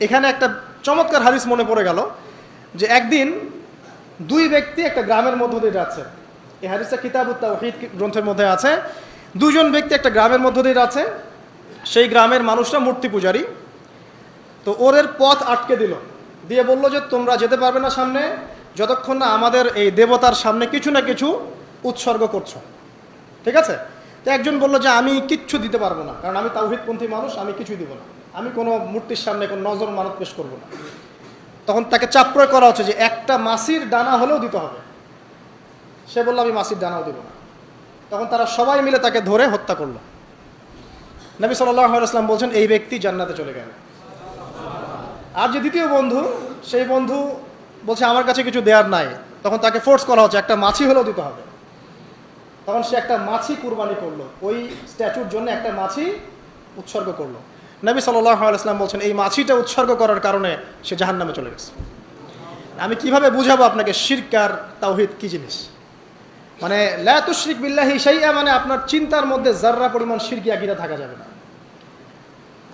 এখানে একটা চমৎকার হাদিস মনে পড়ে গেল যে একদিন দুই ব্যক্তি একটা গ্রামের মধ্য দিয়ে যাচ্ছে। এই হাদিসটা কিতাবুত তাওহীদ গ্রন্থের মধ্যে আছে। দুজন ব্যক্তি একটা গ্রামের মধ্য দিয়ে যাচ্ছে। সেই গ্রামের মানুষরা মূর্তি পূজারী। তো ওদের পথ আটকে দিল, দিয়ে বলল যে তোমরা যেতে পারবে না সামনে যতক্ষণ না আমাদের এই দেবতার সামনে কিছু না কিছু উৎসর্গ করছো। ঠিক আছে? তো একজন বলল যে আমি কিচ্ছু দিতে পারবো না, কারণ আমি তাওহীদপন্থী মানুষ, আমি কিছুই দিব না, আমি কোনো মূর্তির সামনে কোনো নজর মানত পেশ করবো না। তখন তাকে চাপ প্রয়োগ করা হচ্ছে যে একটা মাছির ডানা হলেও দিতে হবে। সে বলল আমি মাছির ডানাও দিব না। তখন তারা সবাই মিলে তাকে ধরে হত্যা করলো। নবী সাল্লাল্লাহু আলাইহি ওয়াসাল্লাম বলছেন এই ব্যক্তি জান্নাতে চলে গেল। আর যে দ্বিতীয় বন্ধু, সেই বন্ধু বলছে আমার কাছে কিছু দেওয়ার নাই। তখন তাকে ফোর্স করা হচ্ছে একটা মাছি হলেও দিতে হবে। তখন সে একটা মাছি কুরবানি করলো, ওই স্ট্যাচুর জন্য একটা মাছি উৎসর্গ করলো। নবী সাল্লাল্লাহু আলাইহি ওয়াসাল্লাম বলছেন এই মাছিটা উৎসর্গ করার কারণে সে জাহান্নামে চলে গেছে। আমি কিভাবে বুঝাবো আপনাকে শিরক আর তাওহীদ কি জিনিস? মানে লা তুশরিক বিল্লাহি শাইআ, মানে আপনার চিন্তার মধ্যে যাররা পরিমাণ শিরকি আকীদা থাকা যাবে না।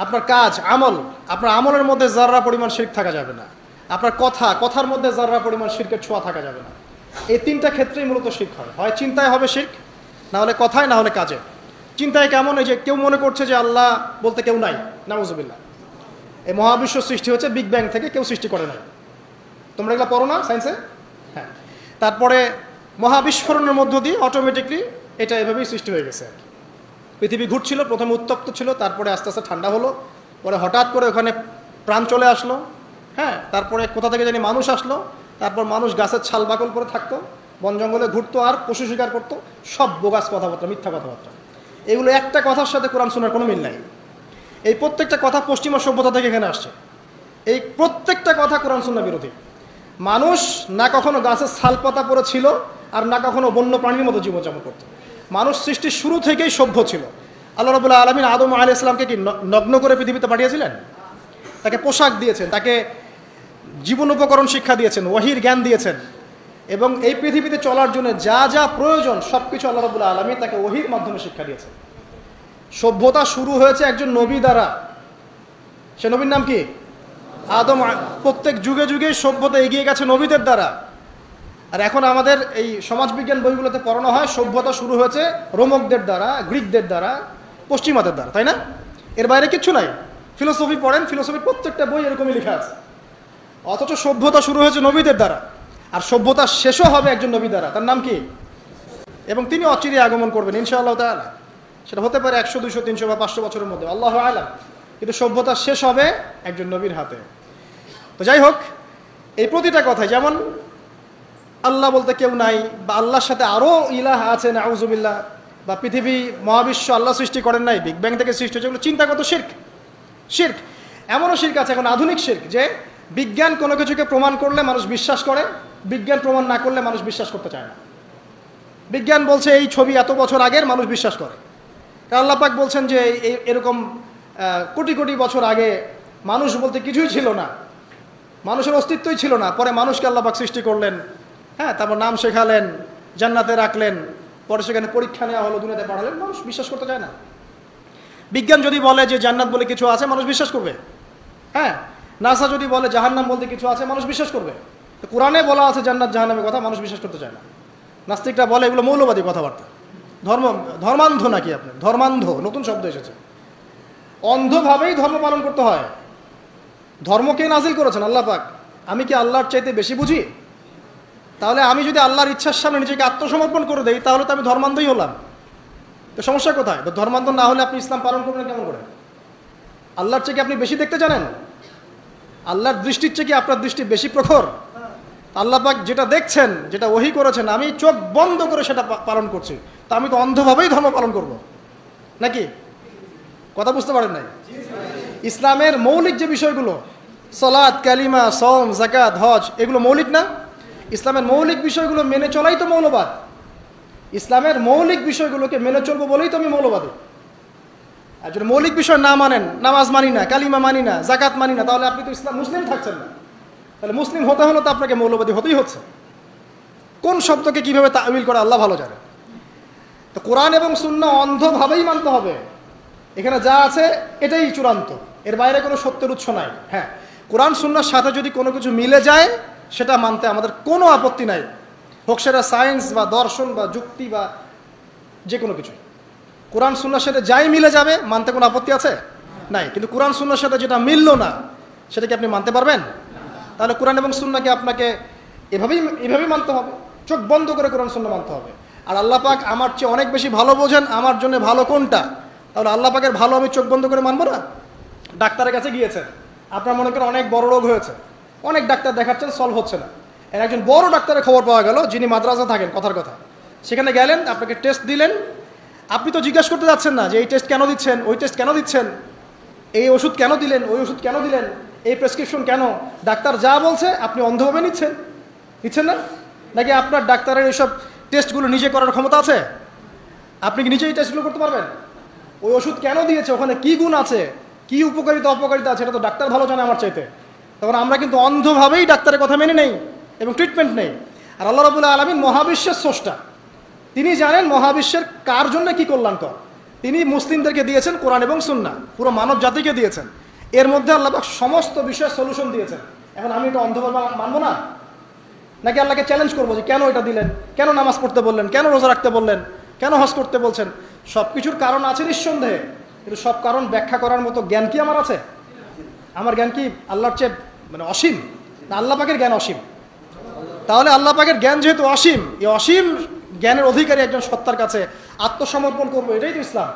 আপনার কাজ আমল, আপনার আমলের মধ্যে যাররা পরিমাণ শিরক থাকা যাবে না। আপনার কথার মধ্যে যাররা পরিমাণ শিরকের ছোঁয়া থাকা যাবে না। এই তিনটা ক্ষেত্রেই মূলত শিরক হয়। হয় চিন্তায় হবে শিরক, না হলে কথায়, না হলে কাজে। চিন্তায় কেমন? এই যে কেউ মনে করছে যে আল্লাহ বলতে কেউ নাই, নাউযুবিল্লাহ। এই মহাবিশ্ব সৃষ্টি হচ্ছে বিগ ব্যাং থেকে, কেউ সৃষ্টি করে নাই। তোমরা এগুলো পড়ো না সায়েন্সে? হ্যাঁ। তারপরে মহাবিস্ফোরণের মধ্য দিয়ে অটোমেটিকলি এটা এভাবেই সৃষ্টি হয়ে গেছে। পৃথিবী ঘুরছিল, প্রথমে উত্তপ্ত ছিল, তারপরে আস্তে আস্তে ঠান্ডা হলো, পরে হঠাৎ করে ওখানে প্রাণ চলে আসলো। হ্যাঁ, তারপরে কোথা থেকে জানি মানুষ আসলো, তারপর মানুষ গাছের ছাল বাকল করে থাকতো, বন জঙ্গলে ঘুরতো আর পশু শিকার করতো। সব বোগাস কথাবার্তা, মিথ্যা কথাবার্তা। এগুলো একটা কথার সাথে কোরআন সুন্নাহর কোনো মিল নাই। এই প্রত্যেকটা কথা পশ্চিমা সভ্যতা থেকে এখানে আসছে। এই প্রত্যেকটা কথা কোরআন সুন্নাহ বিরোধী। মানুষ না কখনো গাছের ছাল পাতা পরে ছিল, আর না কখনো বন্য প্রাণীর মতো জীবনযাপন করত। মানুষ সৃষ্টির শুরু থেকেই সভ্য ছিল। আল্লাহ রাব্বুল আলামিন আদম আলাইহিস সালামকে কি নগ্ন করে পৃথিবীতে পাঠিয়েছিলেন? তাকে পোশাক দিয়েছেন, তাকে জীবন উপকরণ শিক্ষা দিয়েছেন, ওয়াহির জ্ঞান দিয়েছেন, এবং এই পৃথিবীতে চলার জন্য যা যা প্রয়োজন সব কিছু আল্লাহ রাব্বুল আলামিন তাকে ওয়াহির মাধ্যমে শিক্ষা দিয়েছেন। সভ্যতা শুরু হয়েছে একজন নবী দ্বারা। সে নবীর নাম কি? আদম। প্রত্যেক যুগে যুগে সভ্যতা এগিয়ে গেছে নবীদের দ্বারা। আর এখন আমাদের এই সমাজবিজ্ঞান বইগুলোতে পড়ানো হয় সভ্যতা শুরু হয়েছে রোমকদের দ্বারা, গ্রিকদের দ্বারা, পশ্চিমাদের দ্বারা, তাই না? এর বাইরে কিচ্ছু নাই। ফিলোসফি পড়েন, ফিলোসফির প্রত্যেকটা বই এরকমই লেখা আছে। অথচ সভ্যতা শুরু হয়েছে নবীদের দ্বারা, আর সভ্যতা শেষও হবে একজন নবী দ্বারা। তার নাম কি? এবং তিনি অচিরে আগমন করবেন ইনশাআল্লাহ তাআলা। সেটা হতে পারে 100, 200, 300 বা 500 বছরের মধ্যে, আল্লাহু আ'লাম। কিন্তু সভ্যতা শেষ হবে একজন নবীর হাতে। তো যাই হোক, এই প্রতিটা কথায় যেমন আল্লাহ বলতে কেউ নাই, বা আল্লাহর সাথে আরও ইলাহ আছে নাউযুবিল্লাহ, বা পৃথিবী মহাবিশ্ব আল্লাহ সৃষ্টি করেন নাই, বিগ ব্যাং থেকে সৃষ্টি হয়েছে, এগুলো চিন্তাগত শিরক। শিরক এমনও শিরক আছে এখন আধুনিক শিরক, যে বিজ্ঞান কোনো কিছুকে প্রমাণ করলে মানুষ বিশ্বাস করে, বিজ্ঞান প্রমাণ না করলে মানুষ বিশ্বাস করতে চায় না। বিজ্ঞান বলছে এই ছবি এত বছর আগের, মানুষ বিশ্বাস করে। আল্লাহ পাক বলছেন যে এরকম কোটি কোটি বছর আগে মানুষ বলতে কিছুই ছিল না, মানুষের অস্তিত্বই ছিল না, পরে মানুষকে আল্লাহ পাক সৃষ্টি করলেন। হ্যাঁ, তারপর নাম শেখালেন, জান্নাতে রাখলেন, পরে সেখানে পরীক্ষা নেওয়া হলো, দুনিয়াতে পাঠালেন। মানুষ বিশ্বাস করতে চায় না। বিজ্ঞান যদি বলে যে জান্নাত বলে কিছু আছে, মানুষ বিশ্বাস করবে। হ্যাঁ, নাসা যদি বলে জাহান্নাম বলতে কিছু আছে, মানুষ বিশ্বাস করবে। তো কোরআনে বলা আছে জান্নাত জাহান্নামের কথা, মানুষ বিশ্বাস করতে চায় না। নাস্তিকরা বলে এগুলো মৌলবাদী কথাবার্তা। ধর্মান্ধ নাকি আপনি? ধর্মান্ধ নতুন শব্দ এসেছে। অন্ধভাবেই ধর্ম পালন করতে হয়। ধর্মকে নাজিল করেছেন আল্লাহ পাক। আমি কি আল্লাহর চাইতে বেশি বুঝি? তাহলে আমি যদি আল্লাহর ইচ্ছার সামনে নিজেকে আত্মসমর্পণ করে দেই, তাহলে তো আমি ধর্মান্ধই হলাম। তো সমস্যা কোথায়? তো ধর্মান্ধ না হলে আপনি ইসলাম পালন করবেন কেমন করে? আল্লাহর চেয়ে কি আপনি বেশি দেখতে জানেন? আল্লাহর দৃষ্টির চেয়ে কি আপনার দৃষ্টি বেশি প্রখর? আল্লাহ পাক যেটা দেখছেন, যেটা ওহী করেছেন, আমি চোখ বন্ধ করে সেটা পালন করছি, তা আমি তো অন্ধভাবেই ধর্ম পালন করব নাকি? কথা বুঝতে পারেন নাই? ইসলামের মৌলিক যে বিষয়গুলো, সালাত, কালিমা, সওম, যাকাত, হজ, এগুলো মৌলিক না? ইসলামের মৌলিক বিষয়গুলো মেনে চলাই তো মৌলবাদ। ইসলামের মৌলিক বিষয়গুলোকে মেনে চলবো বলেই তো আমি মৌলবাদী। আর যদি মৌলিক বিষয় না মানেন, নামাজ মানি না, কালিমা মানি না, যাকাত মানি না, তাহলে আপনি তো ইসলাম মুসলিম থাকছেন না। তাহলে মুসলিম হতে হলে তো আপনাকে মৌলবাদী হতেই হচ্ছে। কোন শব্দকে কিভাবে তা'উইল করে আল্লাহ ভালো জানেন। তো কোরআন এবং সুন্নাহ অন্ধভাবেই মানতে হবে। এখানে যা আছে এটাই চূড়ান্ত, এর বাইরে কোনো সত্যের উৎস নাই। হ্যাঁ, কোরআন সুন্নাহর সাথে যদি কোনো কিছু মিলে যায় সেটা মানতে আমাদের কোনো আপত্তি নাই, হোক সেটা সায়েন্স বা দর্শন বা যুক্তি বা যে কোনো কিছু। কোরআন সুন্নাহর সাথে যাই মিলে যাবে মানতে কোনো আপত্তি আছে নাই, কিন্তু কোরআন সুন্নাহর সাথে যেটা মিললো না সেটা কি আপনি মানতে পারবেন? তাহলে কোরআন এবং সুন্নাহকে আপনাকে এভাবেই মানতে হবে, চোখ বন্ধ করে কোরআন সুন্নাহ মানতে হবে। আর আল্লাহ পাক আমার চেয়ে অনেক বেশি ভালো বোঝেন আমার জন্য ভালো কোনটা, তাহলে আল্লাহ পাকের ভালো আমি চোখ বন্ধ করে মানবো না? ডাক্তারের কাছে গিয়েছেন, আপনার মনে করেন অনেক বড় রোগ হয়েছে, অনেক ডাক্তার দেখাচ্ছেন, সলভ হচ্ছে না। এর একজন বড় ডাক্তারের খবর পাওয়া গেল যিনি মাদ্রাসা থাকেন, কথার কথা, সেখানে গেলেন, আপনাকে টেস্ট দিলেন। আপনি তো জিজ্ঞাসা করতে যাচ্ছেন না যে এই টেস্ট কেন দিচ্ছেন, ওই টেস্ট কেন দিচ্ছেন, এই ওষুধ কেন দিলেন, ওই ওষুধ কেন দিলেন, এই প্রেসক্রিপশন কেন। ডাক্তার যা বলছে আপনি অন্ধভাবে নিচ্ছেন না? নাকি আপনার ডাক্তারের এইসব টেস্টগুলো নিজে করার ক্ষমতা আছে? আপনি কি নিজে এই টেস্টগুলো করতে পারবেন? ওই ওষুধ কেন দিয়েছে, ওখানে কি গুণ আছে, কি উপকারিতা অপকারিতা আছে, এটা তো ডাক্তার ভালো জানে আমার চাইতে। তখন আমরা কিন্তু অন্ধভাবেই ডাক্তারের কথা মেনে নেই এবং ট্রিটমেন্ট নেই। আর আল্লাহ রাব্বুল আলামিন মহাবিশ্বের স্রষ্টা, তিনি জানেন মহাবিশ্বের কার জন্য কি কল্যাণকর। তিনি মুসলিমদেরকে দিয়েছেন কোরআন এবং সুন্নাহ, পুরো মানব জাতিকে দিয়েছেন। এর মধ্যে আল্লাহ পাক সমস্ত বিষয়ের সলিউশন দিয়েছেন। এখন আমি এটা অন্ধভাবে মানবো না? নাকি আল্লাহকে চ্যালেঞ্জ করবো যে কেন এটা দিলেন, কেন নামাজ পড়তে বললেন, কেন রোজা রাখতে বললেন, কেন হজ করতে বলছেন? সব কিছুর কারণ আছে নিঃসন্দেহে, কিন্তু সব কারণ ব্যাখ্যা করার মতো জ্ঞান কি আমার আছে? আমার জ্ঞান কি আল্লাহর চেয়ে অসীম, না আল্লাহ পাকের জ্ঞান অসীম? তাহলে আল্লাহ পাকের জ্ঞান যেহেতু অসীম, এই অসীম জ্ঞানের অধিকারী একজন সত্তার কাছে আত্মসমর্পণ করবো, এটাই তো ইসলাম,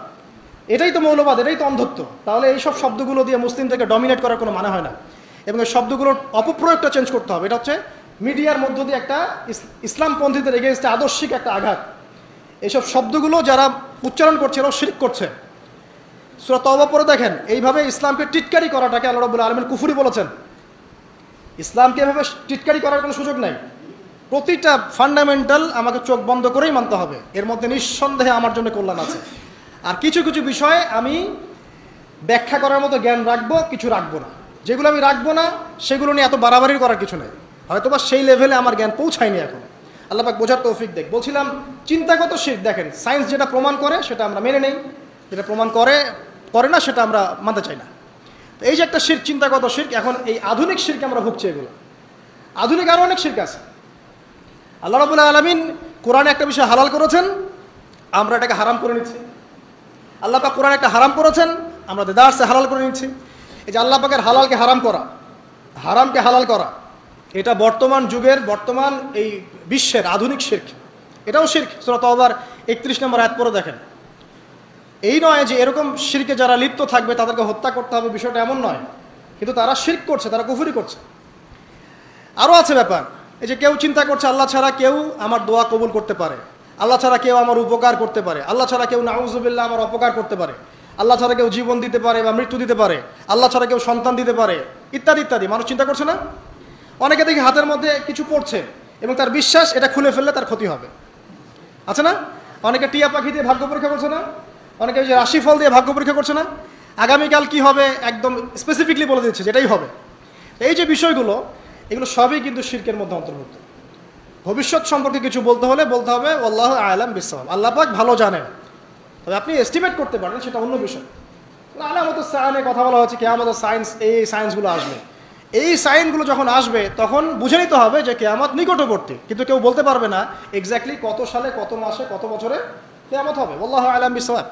এটাই তো মৌলবাদ, এটাই তো অন্ধত্ব। তাহলে এইসব শব্দগুলো দিয়ে মুসলিমদেরকে ডমিনেট করার কোনো মানে হয় না, এবং এই শব্দগুলোর অপপ্রয়োগটা চেঞ্জ করতে হবে। এটা হচ্ছে মিডিয়ার মধ্য দিয়ে একটা ইসলামপন্থীদের এগেইনস্টে আদর্শিক একটা আঘাত। এইসব শব্দগুলো যারা উচ্চারণ করছে এরাও শিরক করছে। সূরা তাওবা পড়ে দেখেন, এইভাবে ইসলামকে টিটকারি করাটাকে আল্লাহ রাব্বুল আলামিন কুফরি বলেছেন। ইসলামকে এভাবে টিটকারি করার কোনো সুযোগ নাই। প্রতিটা ফান্ডামেন্টাল আমাকে চোখ বন্ধ করেই মানতে হবে, এর মধ্যে নিঃসন্দেহে আমার জন্য কল্যাণ আছে। আর কিছু কিছু বিষয়ে আমি ব্যাখ্যা করার মতো জ্ঞান রাখবো, কিছু রাখবো না। যেগুলো আমি রাখবো না সেগুলো নিয়ে এত বাড়াবাড়ি করার কিছু নেই, হয়তোবা সেই লেভেলে আমার জ্ঞান পৌঁছায়নি এখন। আল্লাহ পাক বোঝার তৌফিক দেখ। বলছিলাম চিন্তাগত শিরক, দেখেন সায়েন্স যেটা প্রমাণ করে সেটা আমরা মেনে নেই, যেটা প্রমাণ করে না সেটা আমরা মানতে চাই না। তো এই যে একটা শিরক, চিন্তাগত শিরক, এখন এই আধুনিক শিরকে আমরা ভুগছি। এগুলো আধুনিক আরও অনেক শিরক আছে। আল্লাহ রাব্বুল আলামিন কোরআনে একটা বিষয় হালাল করেছেন, আমরা এটাকে হারাম করে নিচ্ছি। আল্লাহ পাক কোরআনে একটা হারাম করেছেন, আমরা দেদারসে হালাল করে নিচ্ছি। এই যে আল্লাহ পাকের হালালকে হারাম করা, হারামকে হালাল করা, এটা বর্তমান যুগের, বর্তমান এই বিশ্বের আধুনিক শিরক। এটাও শিরক। সূরা তাওবার 31 নম্বর আয়াত পড়ে দেখেন। এই নয় যে এরকম শিরকে যারা লিপ্ত থাকবে তাদেরকে হত্যা করতে হবে, বিষয়টা এমন নয়, কিন্তু তারা শিরক করছে, তারা কুফরি করছে। আরও আছে ব্যাপার, এই যে কেউ চিন্তা করছে আল্লাহ ছাড়া কেউ আমার দোয়া কবুল করতে পারে, আল্লাহ ছাড়া কেউ আমার উপকার করতে পারে, আল্লাহ ছাড়া কেউ নাউযুবিল্লাহ আমার অপকার করতে পারে, আল্লাহ ছাড়া কেউ জীবন দিতে পারে বা মৃত্যু দিতে পারে, আল্লাহ ছাড়া কেউ সন্তান দিতে পারে, ইত্যাদি ইত্যাদি। মানুষ চিন্তা করছে না? অনেকে দেখি হাতের মধ্যে কিছু পড়ছে এবং তার বিশ্বাস এটা খুলে ফেললে তার ক্ষতি হবে, আছে না? অনেকে টিয়া পাখি দিয়ে ভাগ্য পরীক্ষা করছে না? অনেকে যে রাশিফল দিয়ে ভাগ্য পরীক্ষা করছে না? আগামীকাল কি হবে একদম স্পেসিফিকলি বলে দিচ্ছে, যেটাই হবে। এই যে বিষয়গুলো, এগুলো সবই কিন্তু শিরকের মধ্যে অন্তর্ভুক্ত। ভবিষ্যৎ সম্পর্কে কিছু বলতে হলে বলতে হবে আল্লাহু আ'লাম বিসসাওয়াব, আল্লাহ পাক ভালো জানেন। তবে আপনি এস্টিমেট করতে পারেন, সেটা অন্য বিষয়। আলামত সায়েন্সে কথা বলা হচ্ছে কিয়ামতের সায়েন্স, এই সায়েন্সগুলো আসবে। এই সাইনগুলো যখন আসবে তখন বুঝে নিতে হবে যে কিয়ামত নিকটবর্তী, কিন্তু কেউ বলতে পারবে না এক্স্যাক্টলি কত সালে, কত মাসে, কত বছরে কিয়ামত হবে। আল্লাহু আ'লাম বিসসাওয়াব।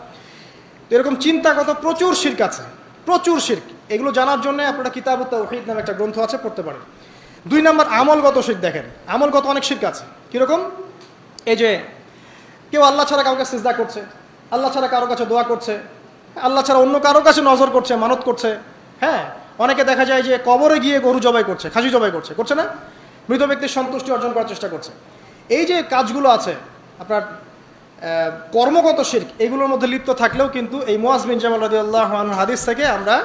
তো এরকম চিন্তাগত প্রচুর শিরক আছে, প্রচুর শিরক। এগুলো জানার জন্য আপনারা কিতাবুত তাওহীদ নামে একটা গ্রন্থ আছে, পড়তে পারেন। 2 নম্বর আমলগত শিরক। দেখেন আমলগত অনেক শিরক আছে। কীরকম? এই যে কেউ আল্লাহ ছাড়া কাউকে সিজদা করছে, আল্লাহ ছাড়া কারো কাছে দোয়া করছে, আল্লাহ ছাড়া অন্য কারো কাছে নজর করছে, মানত করছে। হ্যাঁ, অনেকে দেখা যায় যে কবরে গিয়ে গরু জবাই করছে, খাসি জবাই করছে, করছে না? মৃত ব্যক্তির সন্তুষ্টি অর্জন করার চেষ্টা করছে। এই যে কাজগুলো আছে আপনার কর্মগত শিরক, এগুলোর মধ্যে লিপ্ত থাকলেও কিন্তু এই মুআজ বিন জাবাল রাদিয়াল্লাহু আনহুর হাদিস থেকে আমরা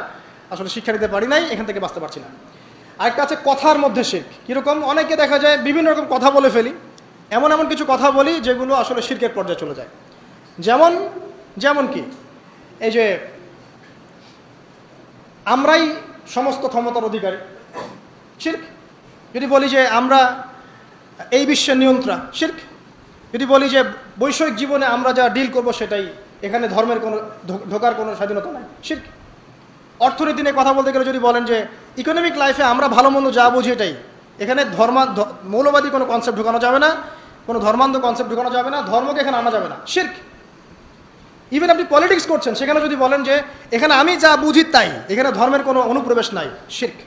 আসলে শিক্ষা নিতে পারি নাই, এখান থেকে বাঁচতে পারছি না। আরেকটা আছে কথার মধ্যে শিরক। কীরকম? অনেকে দেখা যায় বিভিন্ন রকম কথা বলে ফেলি, এমন এমন কিছু কথা বলি যেগুলো আসলে শিরকের পর্যায়ে চলে যায়। যেমন কি এই যে আমরাই সমস্ত ক্ষমতার অধিকারী, শিরক। যদি বলি যে আমরা এই বিশ্বের নিয়ন্ত্রণ, শিরক। যদি বলি যে বৈষয়িক জীবনে আমরা যা ডিল করব সেটাই, এখানে ধর্মের কোনো ঢোকার কোনো স্বাধীনতা নাই, শিরক। অর্থনীতি নিয়ে কথা বলতে গেলে যদি বলেন যে ইকোনমিক লাইফে আমরা ভালো মন্দ যা বুঝি এটাই, এখানে মৌলবাদী কোনো কনসেপ্ট ঢুকানো যাবে না, কোনো ধর্মান্ধ কনসেপ্ট ঢুকানো যাবে না, ধর্মকে এখানে আনা যাবে না, শিরক। ইভেন আপনি পলিটিক্স করছেন, সেখানে যদি বলেন যে এখানে আমি যা বুঝি তাই, এখানে ধর্মের কোনো অনুপ্রবেশ নাই, শিরক।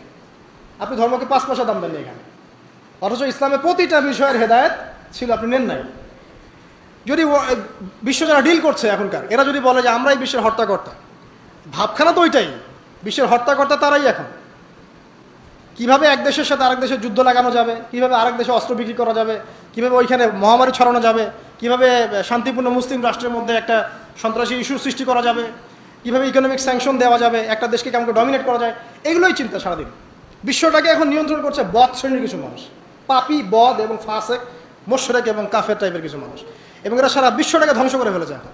আপনি ধর্মকে 5 পয়সা দাম দেননি এখানে, অথচ ইসলামের প্রতিটা বিষয়ের হেদায়েত ছিল, আপনি নেন নাই। যদি বিশ্ব যারা ডিল করছে এখনকার, এরা যদি বলে যে আমরাই বিশ্বের হর্তাকর্তা, ভাবখানা তো ওইটাই, বিশ্বের হর্তাকর্তা তারাই এখন। কিভাবে এক দেশের সাথে আরেক দেশের যুদ্ধ লাগানো যাবে, কিভাবে আরেক দেশে অস্ত্র বিক্রি করা যাবে, কিভাবে ওইখানে মহামারী ছড়ানো যাবে, কিভাবে শান্তিপূর্ণ মুসলিম রাষ্ট্রের মধ্যে একটা সন্ত্রাসী ইস্যু সৃষ্টি করা যাবে, কিভাবে ইকোনমিক স্যাংশন দেওয়া যাবে, একটা দেশকে কেমন ডমিনেট করা যায়, এগুলোই চিন্তা সারাদিন। বিশ্বটাকে এখন নিয়ন্ত্রণ করছে বদ শ্রেণীর কিছু মানুষ, পাপী, বদ এবং ফাসেক, মোশরেক এবং কাফের টাইপের কিছু মানুষ, এবং এরা সারা বিশ্বটাকে ধ্বংস করে ফেলেছে এখন।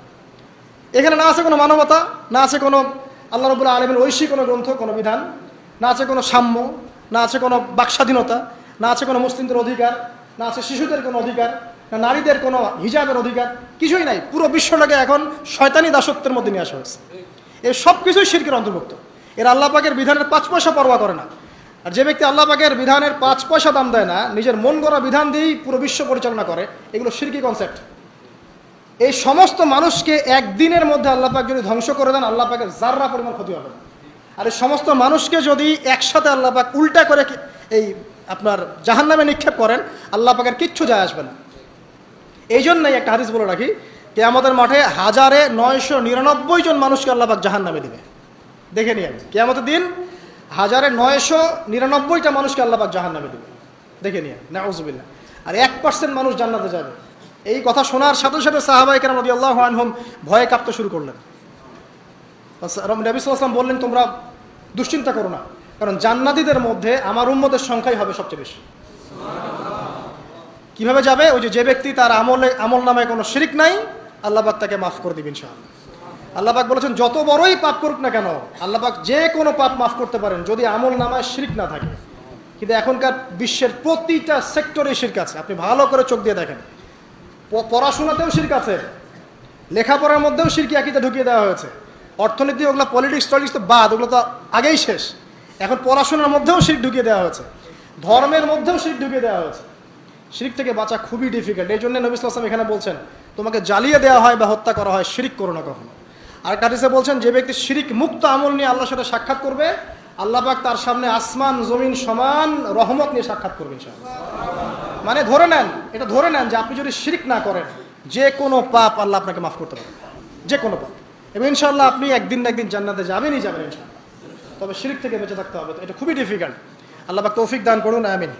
এখানে না আছে কোনো মানবতা, না আছে কোনো আল্লাহ রাব্বুল আলামিনের ঐশী কোনো গ্রন্থ, কোনো বিধান, না আছে কোনো সাম্য, না আছে কোনো বাকস্বাধীনতা, না আছে কোনো মুসলিমদের অধিকার, না আছে শিশুদের কোনো অধিকার, না নারীদের কোনো হিজাবের অধিকার, কিছুই নাই। পুরো বিশ্বটাকে এখন শয়তানি দাসত্বের মধ্যে নিয়ে আসা হয়েছে। এই সব কিছুই শিরকের অন্তর্ভুক্ত। এরা আল্লাহ পাকের বিধানের 5 পয়সা পরোয়া করে না। আর যে ব্যক্তি আল্লাহ পাকের বিধানের 5 পয়সা দাম দেয় না, নিজের মন গড়া বিধান দিয়েই পুরো বিশ্ব পরিচালনা করে, এগুলো শিরকি কনসেপ্ট। এই সমস্ত মানুষকে একদিনের মধ্যে আল্লাহ পাক যদি ধ্বংস করে দেন, আল্লাহ পাকের যাররা পরিমাণ ক্ষতি হবে না। আর এই সমস্ত মানুষকে যদি একসাথে আল্লাহ পাক উল্টা করে এই আপনার জাহান্নামে নিক্ষেপ করেন, আল্লাহ পাকের কিচ্ছু যায় আসবে না। এই জন্যই একটা হাদিস বলে রাখি, কিয়ামতের মাঠে 1999 জন মানুষকে আল্লাহ পাক জাহান্নামে দিবে। দেখে নিন, কিয়ামতের দিন 1999টা মানুষকে আল্লাহ পাক জাহান্নামে দিবে, দেখে নিন, নাউযুবিল্লাহ। আর 1% মানুষ জান্নাতে যাবে। এই কথা শোনার সাথে সাথে সাহাবায়ে কেরাম রাদিয়াল্লাহু আনহুম ভয়ে কাঁপতে শুরু করলেন। নবী সাল্লাল্লাহু আলাইহি ওয়াসাল্লাম বললেন, তোমরা দুশ্চিন্তা করো না, কারণ জান্নাতীদের মধ্যে আমার উম্মতের সংখ্যাই হবে সবচেয়ে বেশি। কিভাবে যাবে? ওই যে ব্যক্তি তার আমল নামায় কোনো শিরক নাই, আল্লাহ পাক তাকে মাফ করে দিবেন ইনশাআল্লাহ। আল্লাহ পাক বলেছেন, যত বড়ই পাপ করুক না কেন, আল্লাহ পাক যে কোনো পাপ মাফ করতে পারেন যদি আমল নামায় শিরক না থাকে। কিন্তু এখনকার বিশ্বের প্রতিটা সেক্টরে শিরক আছে, আপনি ভালো করে চোখ দিয়ে দেখেন। পড়াশোনাতেও শিরক আছে, লেখাপড়ার মধ্যেও শিরকি আকীদা ঢুকিয়ে দেওয়া হয়েছে। অর্থনীতি, ওগুলো পলিটিক্স টলিটিক্স তো বাদ, ওগুলো তো আগেই শেষ। এখন পড়াশোনার মধ্যেও শিরক ঢুকিয়ে দেওয়া হয়েছে, ধর্মের মধ্যেও শিরক ঢুকিয়ে দেওয়া হয়েছে। শিরক থেকে বাঁচা খুবই ডিফিকাল্ট। এই জন্য নবী সাল্লাল্লাহু আলাইহি ওয়াসাল্লাম এখানে বলছেন, তোমাকে জ্বালিয়ে দেওয়া হয় বা হত্যা করা হয়, শিরক করো না কখনো। আর হাদিসে বলছেন, যে ব্যক্তি শিরক মুক্ত আমল নিয়ে আল্লাহর সাথে সাক্ষাৎ করবে, আল্লাহ পাক তার সামনে আসমান জমিন সমান রহমত নিয়ে সাক্ষাৎ করবে ইনশাআল্লাহ। মানে ধরে নেন, এটা ধরে নেন যে আপনি যদি শিরক না করেন, যে কোনো পাপ আল্লাহ আপনাকে মাফ করতে পারে, যে কোনো পাপ, এবং ইনশাআল্লাহ আপনি একদিন না একদিন জান্নাতে যাবেনই যাবেন ইনশাআল্লাহ। তবে শিরক থেকে বেঁচে থাকতে হবে, এটা খুবই ডিফিকাল্ট। আল্লাহ পাক তৌফিক দান করুন, আমিন।